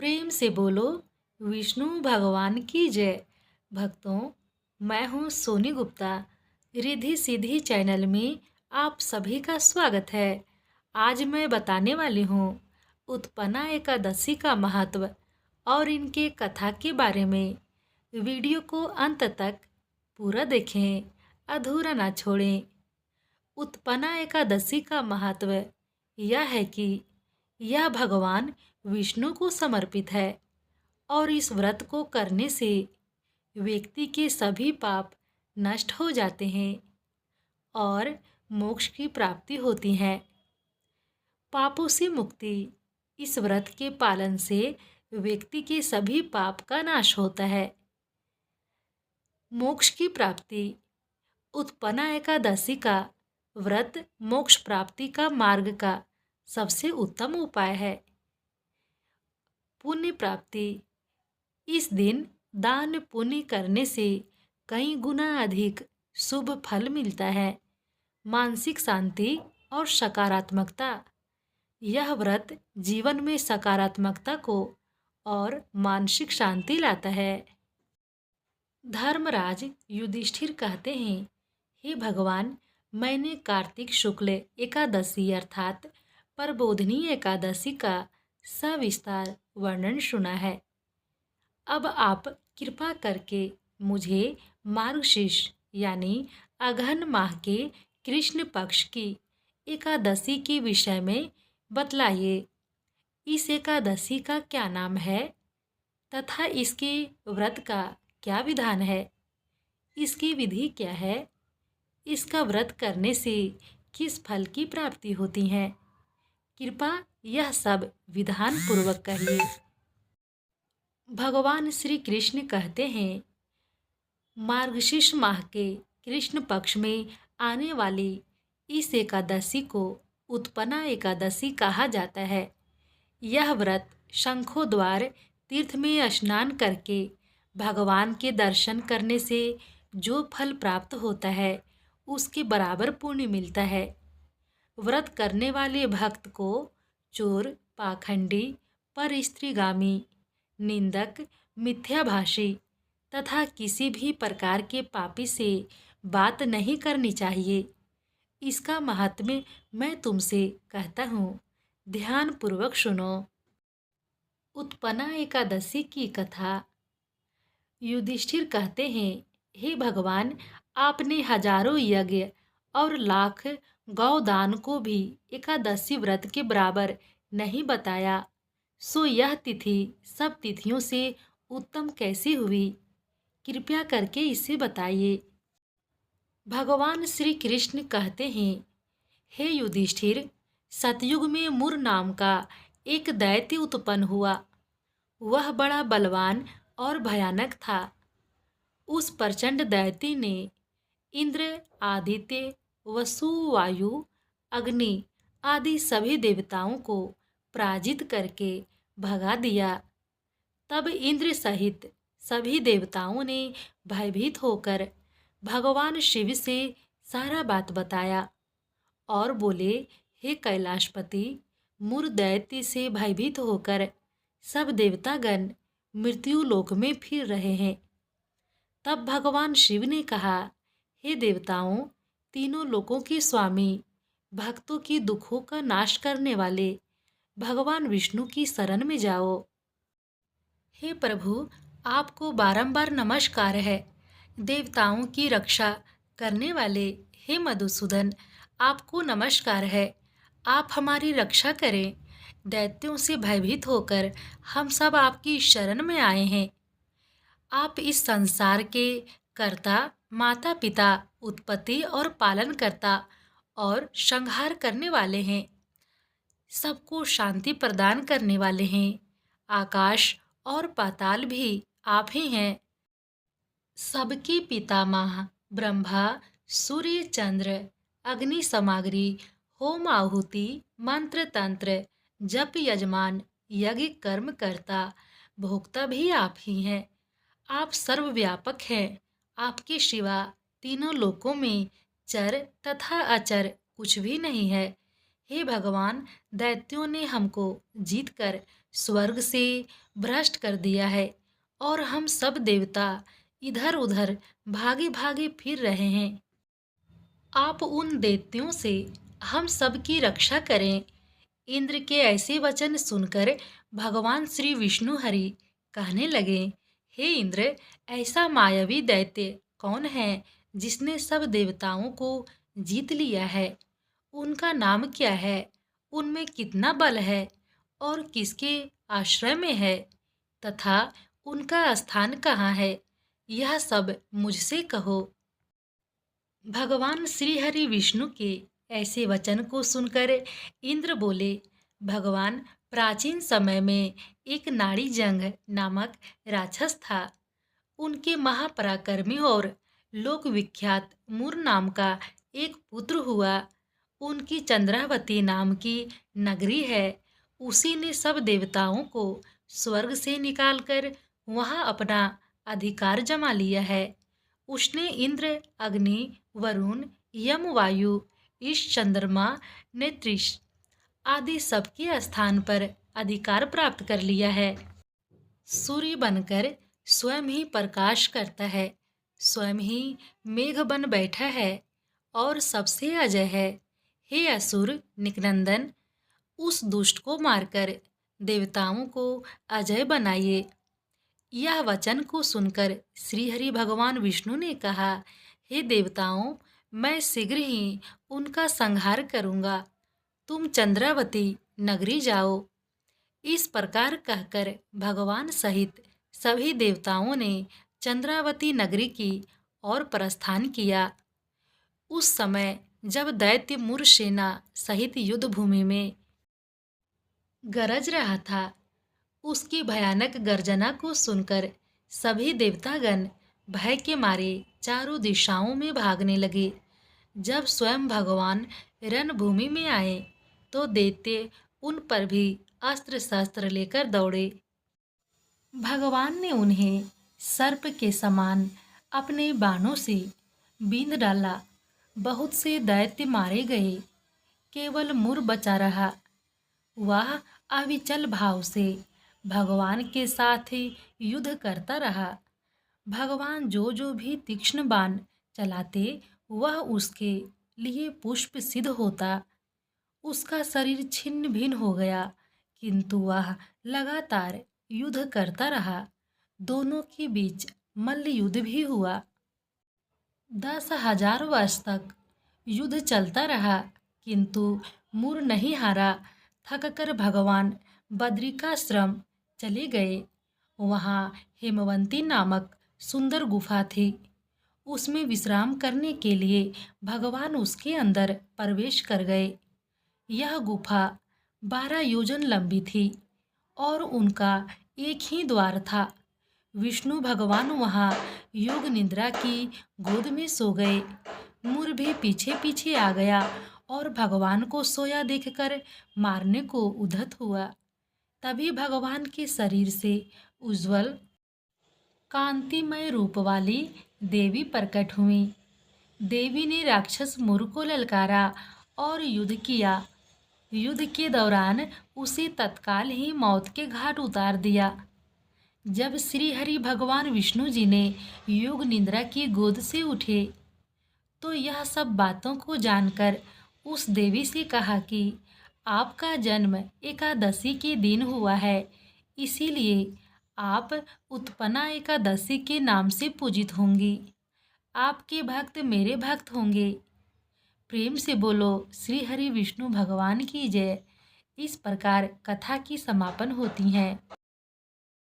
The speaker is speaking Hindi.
प्रेम से बोलो विष्णु भगवान की जय। भक्तों, मैं हूँ सोनी गुप्ता। रिद्धि सिद्धि चैनल में आप सभी का स्वागत है। आज मैं बताने वाली हूँ उत्पन्ना एकादशी का महत्व और इनके कथा के बारे में। वीडियो को अंत तक पूरा देखें, अधूरा ना छोड़ें। उत्पन्ना एकादशी का महत्व यह है कि यह भगवान विष्णु को समर्पित है और इस व्रत को करने से व्यक्ति के सभी पाप नष्ट हो जाते हैं और मोक्ष की प्राप्ति होती है। पापों से मुक्ति। इस व्रत के पालन से व्यक्ति के सभी पाप का नाश होता है। मोक्ष की प्राप्ति। उत्पन्ना एकादशी का व्रत मोक्ष प्राप्ति का मार्ग का सबसे उत्तम उपाय है। पुण्य प्राप्ति। इस दिन दान पुण्य करने से कई गुना अधिक शुभ फल मिलता है। मानसिक शांति और सकारात्मकता। यह व्रत जीवन में सकारात्मकता को और मानसिक शांति लाता है। धर्मराज युधिष्ठिर कहते हैं, हे भगवान, मैंने कार्तिक शुक्ल एकादशी अर्थात प्रबोधिनी एकादशी का सविस्तार वर्णन सुना है। अब आप कृपा करके मुझे मार्गशीर्ष यानी अगहन माह के कृष्ण पक्ष की एकादशी के विषय में बतलाइए। इस एकादशी का क्या नाम है तथा इसके व्रत का क्या विधान है? इसकी विधि क्या है? इसका व्रत करने से किस फल की प्राप्ति होती है? कृपया यह सब विधान पूर्वक कहिए। भगवान श्री कृष्ण कहते हैं, मार्गशीर्ष माह के कृष्ण पक्ष में आने वाली इस एकादशी को उत्पन्ना एकादशी कहा जाता है। यह व्रत शंखों द्वार तीर्थ में स्नान करके भगवान के दर्शन करने से जो फल प्राप्त होता है उसके बराबर पुण्य मिलता है। व्रत करने वाले भक्त को चोर, पाखंडी, परस्त्रीगामी, निंदक, मिथ्याभाषी तथा किसी भी प्रकार के पापी से बात नहीं करनी चाहिए। इसका महात्म्य मैं तुमसे कहता हूँ, ध्यान पूर्वक सुनो। उत्पन्ना एकादशी की कथा। युधिष्ठिर कहते हैं, हे भगवान, आपने हजारों यज्ञ और लाख गौदान को भी एकादशी व्रत के बराबर नहीं बताया, सो यह तिथि सब तिथियों से उत्तम कैसी हुई? कृपया करके इसे बताइए। भगवान श्री कृष्ण कहते हैं, हे युधिष्ठिर, सतयुग में मुर नाम का एक दैत्य उत्पन्न हुआ। वह बड़ा बलवान और भयानक था। उस प्रचंड दैत्य ने इंद्र, आदित्य, वसु, वायु, अग्नि आदि सभी देवताओं को पराजित करके भगा दिया। तब इंद्र सहित सभी देवताओं ने भयभीत होकर भगवान शिव से सारा बात बताया और बोले, हे कैलाशपति, मुर दैत्य से भयभीत होकर सब देवतागण मृत्यु लोक में फिर रहे हैं। तब भगवान शिव ने कहा, हे देवताओं, तीनों लोकों के स्वामी, भक्तों की दुखों का नाश करने वाले भगवान विष्णु की शरण में जाओ। हे प्रभु, आपको बारंबार नमस्कार है। देवताओं की रक्षा करने वाले हे मधुसूदन, आपको नमस्कार है। आप हमारी रक्षा करें। दैत्यों से भयभीत होकर हम सब आपकी शरण में आए हैं। आप इस संसार के कर्ता, माता पिता, उत्पत्ति और पालन करता और संहार करने वाले हैं। सबको शांति प्रदान करने वाले हैं। आकाश और पाताल भी आप ही हैं। सबके पितामह ब्रह्मा, सूर्य, चंद्र, अग्नि सामग्री, होम आहुति, मंत्र तंत्र, जप यजमान, यज्ञ कर्म करता, भोक्ता भी आप ही हैं। आप सर्वव्यापक हैं। आपके सिवा तीनों लोकों में चर तथा अचर कुछ भी नहीं है। हे भगवान, दैत्यों ने हमको जीतकर स्वर्ग से भ्रष्ट कर दिया है और हम सब देवता इधर उधर भागे भागे फिर रहे हैं। आप उन दैत्यों से हम सबकी रक्षा करें। इंद्र के ऐसे वचन सुनकर भगवान श्री विष्णु हरि कहने लगे, हे इंद्र, ऐसा मायावी दैत्य कौन है जिसने सब देवताओं को जीत लिया है? उनका नाम क्या है? उनमें कितना बल है और किसके आश्रय में है तथा उनका स्थान कहाँ है? यह सब मुझसे कहो। भगवान श्री हरि विष्णु के ऐसे वचन को सुनकर इंद्र बोले, भगवान, प्राचीन समय में एक नाड़ी जंग नामक राक्षस था। उनके महापराक्रमी और लोक विख्यात मुर नाम का एक पुत्र हुआ। उनकी चंद्रावती नाम की नगरी है। उसी ने सब देवताओं को स्वर्ग से निकालकर वहां अपना अधिकार जमा लिया है। उसने इंद्र, अग्नि, वरुण, यम, वायु, ईश, चंद्रमा, नेत्रिश आदि सबके स्थान पर अधिकार प्राप्त कर लिया है। सूर्य बनकर स्वयं ही प्रकाश करता है, स्वयं ही मेघ बन बैठा है और सबसे अजय है। हे असुर निकनंदन, उस दुष्ट को मारकर देवताओं को अजय बनाइए। यह वचन को सुनकर श्रीहरि भगवान विष्णु ने कहा, हे देवताओं, मैं शीघ्र ही उनका संहार करूंगा। तुम चंद्रावती नगरी जाओ। इस प्रकार कहकर भगवान सहित सभी देवताओं ने चंद्रावती नगरी की ओर प्रस्थान किया। उस समय जब दैत्य मुर सेना सहित युद्ध भूमि में गरज रहा था, उसकी भयानक गर्जना को सुनकर सभी देवतागण भय के मारे चारों दिशाओं में भागने लगे। जब स्वयं भगवान रणभूमि में आए तो दैत्य उन पर भी अस्त्र शस्त्र लेकर दौड़े। भगवान ने उन्हें सर्प के समान अपने बाणों से बींध डाला। बहुत से दैत्य मारे गए, केवल मुर बचा रहा। वह अविचल भाव से भगवान के साथ ही युद्ध करता रहा। भगवान जो जो भी तीक्ष्ण बाण चलाते वह उसके लिए पुष्प सिद्ध होता। उसका शरीर छिन्न भिन्न हो गया, किंतु वह लगातार युद्ध करता रहा। दोनों के बीच मल्ल युद्ध भी हुआ। 10,000 वर्ष तक युद्ध चलता रहा, किंतु मुर नहीं हारा। थककर भगवान बद्रिकाश्रम चले गए। वहाँ हेमवंती नामक सुंदर गुफा थी। उसमें विश्राम करने के लिए भगवान उसके अंदर प्रवेश कर गए। यह गुफा 12 योजन लंबी थी और उनका एक ही द्वार था। विष्णु भगवान वहाँ योग निद्रा की गोद में सो गए। मुर भी पीछे पीछे आ गया और भगवान को सोया देखकर मारने को उद्धत हुआ। तभी भगवान के शरीर से उज्जवल कांतिमय रूप वाली देवी प्रकट हुई। देवी ने राक्षस मुर को ललकारा और युद्ध किया। युद्ध के दौरान उसे तत्काल ही मौत के घाट उतार दिया। जब श्री हरि भगवान विष्णु जी ने योग निद्रा की गोद से उठे तो यह सब बातों को जानकर उस देवी से कहा कि आपका जन्म एकादशी के दिन हुआ है, इसीलिए आप उत्पन्ना एकादशी के नाम से पूजित होंगी। आपके भक्त मेरे भक्त होंगे। प्रेम से बोलो श्री हरि विष्णु भगवान की जय। इस प्रकार कथा की समापन होती है।